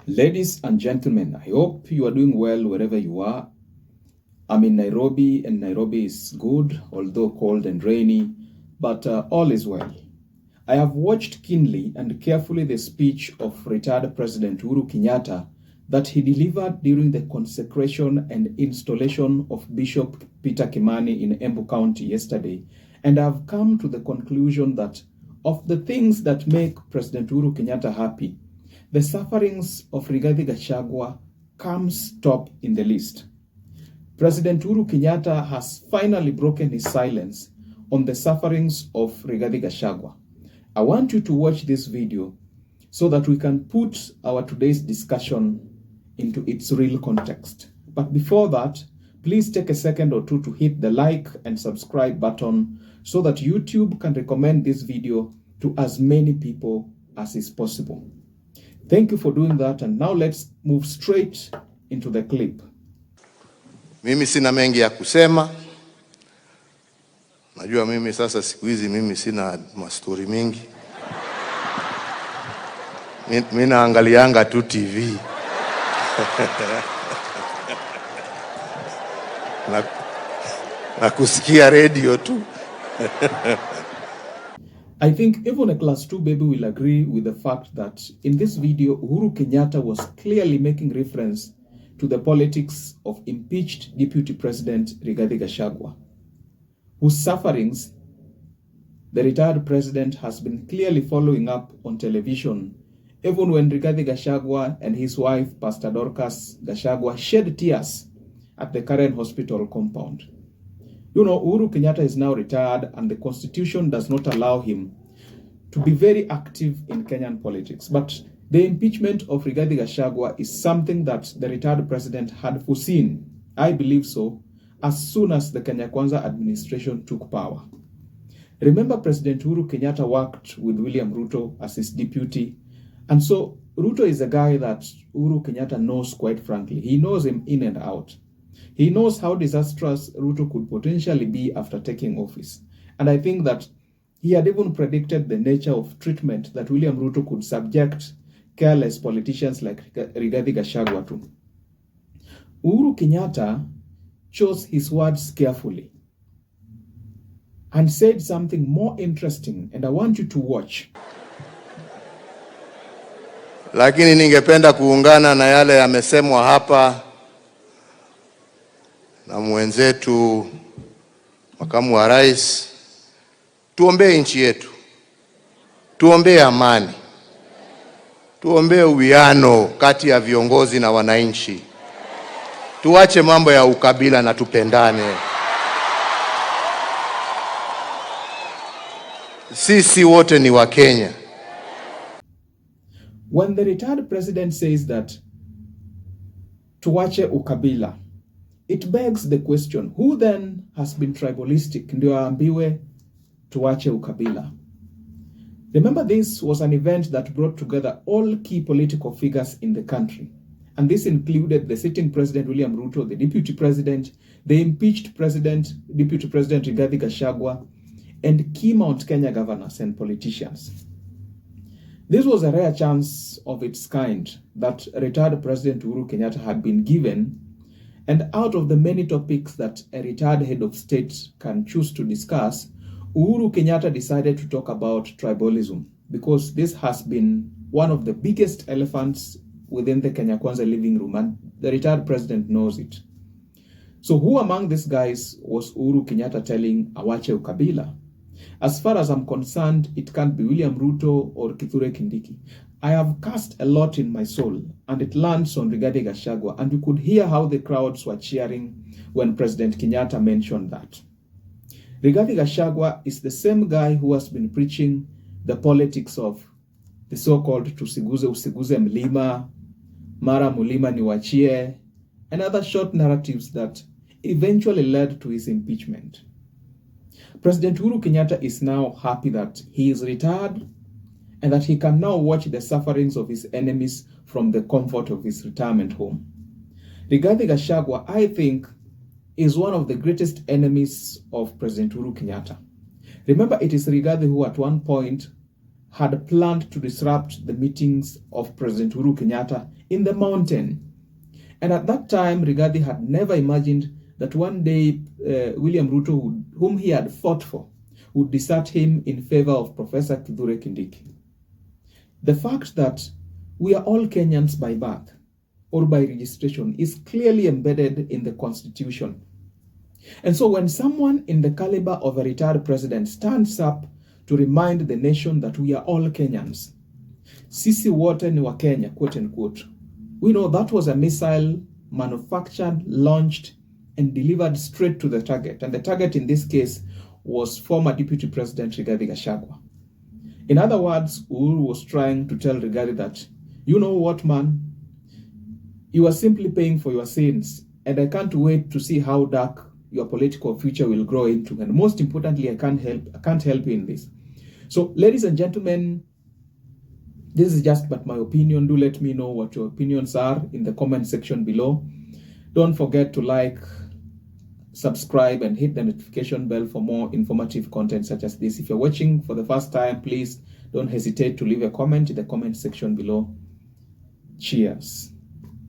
Ladies and gentlemen, I hope you are doing well wherever you are. I'm in Nairobi, and Nairobi is good, although cold and rainy, but all is well. I have watched keenly and carefully the speech of retired President Uhuru Kenyatta that he delivered during the consecration and installation of Bishop Peter Kimani in Embu County yesterday, and I have come to the conclusion that of the things that make President Uhuru Kenyatta happy, the sufferings of Rigathi Gachagua comes top in the list. President Uhuru Kenyatta has finally broken his silence on the sufferings of Rigathi Gachagua. I want you to watch this video so that we can put our today's discussion into its real context. But before that, please take a second or two to hit the like and subscribe button so that YouTube can recommend this video to as many people as is possible. Thank you for doing that, and now let's move straight into the clip. Mimi sina mengi ya kusema. Najua mimi sasa siku hizi mimi sina mastori mingi. Mimi naangalianga tu TV. na kusikia radio tu. I think even a class 2 baby will agree with the fact that in this video, Uhuru Kenyatta was clearly making reference to the politics of impeached Deputy President Rigathi Gachagua, whose sufferings the retired president has been clearly following up on television, even when Rigathi Gachagua and his wife, Pastor Dorcas Gachagua, shed tears at the current hospital compound. You know, Uhuru Kenyatta is now retired, and the constitution does not allow him to be very active in Kenyan politics. But the impeachment of Rigathi Gachagua is something that the retired president had foreseen, I believe so, as soon as the Kenya Kwanza administration took power. Remember, President Uhuru Kenyatta worked with William Ruto as his deputy, and so Ruto is a guy that Uhuru Kenyatta knows, quite frankly. He knows him in and out. He knows how disastrous Ruto could potentially be after taking office. And I think that he had even predicted the nature of treatment that William Ruto could subject careless politicians like Rigathi Gachagua to. Uhuru Kenyatta chose his words carefully and said something more interesting, and I want you to watch. Lakini ningependa kuungana na yale yamesemwa hapa na mwenzetu makamu wa rais. Tuombee nchi yetu, tuombee amani, tuombee uwiano kati ya viongozi na wananchi, tuache mambo ya ukabila na tupendane. Sisi wote ni wa Kenya. When the retired president says that tuache ukabila, it begs the question, who then has been tribalistic ndio aambiwe tuache ukabila? Remember, this was an event that brought together all key political figures in the country. And this included the sitting president, William Ruto, the deputy president, the impeached president, deputy president Rigathi Gachagua, and key Mount Kenya governors and politicians. This was a rare chance of its kind that retired President Uhuru Kenyatta had been given. And out of the many topics that a retired head of state can choose to discuss, Uhuru Kenyatta decided to talk about tribalism, because this has been one of the biggest elephants within the Kenya Kwanza living room, and the retired president knows it. So who among these guys was Uhuru Kenyatta telling awache ukabila? As far as I'm concerned, it can't be William Ruto or Kithure Kindiki. I have cast a lot in my soul, and it lands on Rigathi Gachagua, and you could hear how the crowds were cheering when President Kenyatta mentioned that. Rigathi Gachagua is the same guy who has been preaching the politics of the so-called tusiguze usiguze mlima, mara mulima niwachie, and other short narratives that eventually led to his impeachment. President Uhuru Kenyatta is now happy that he is retired and that he can now watch the sufferings of his enemies from the comfort of his retirement home. Rigathi Gachagua, I think, is one of the greatest enemies of President Uhuru Kenyatta. Remember, it is Rigathi who at one point had planned to disrupt the meetings of President Uhuru Kenyatta in the mountain. And at that time, Rigathi had never imagined that one day William Ruto, whom he had fought for, would desert him in favor of Professor Kithure Kindiki. The fact that we are all Kenyans by birth or by registration is clearly embedded in the Constitution. And so when someone in the caliber of a retired president stands up to remind the nation that we are all Kenyans, sisi wote ni wa Kenya, quote unquote, we know that was a missile manufactured, launched, and delivered straight to the target. And the target in this case was former Deputy President Rigathi Gachagua. In other words, Uhuru was trying to tell Rigathi that, you know what, man, you are simply paying for your sins, and I can't wait to see how dark your political future will grow into. And most importantly, I can't help you in this. So, ladies and gentlemen, this is just but my opinion. Do let me know what your opinions are in the comment section below. Don't forget to like, subscribe, and hit the notification bell for more informative content such as this. If you're watching for the first time, please don't hesitate to leave a comment in the comment section below. Cheers.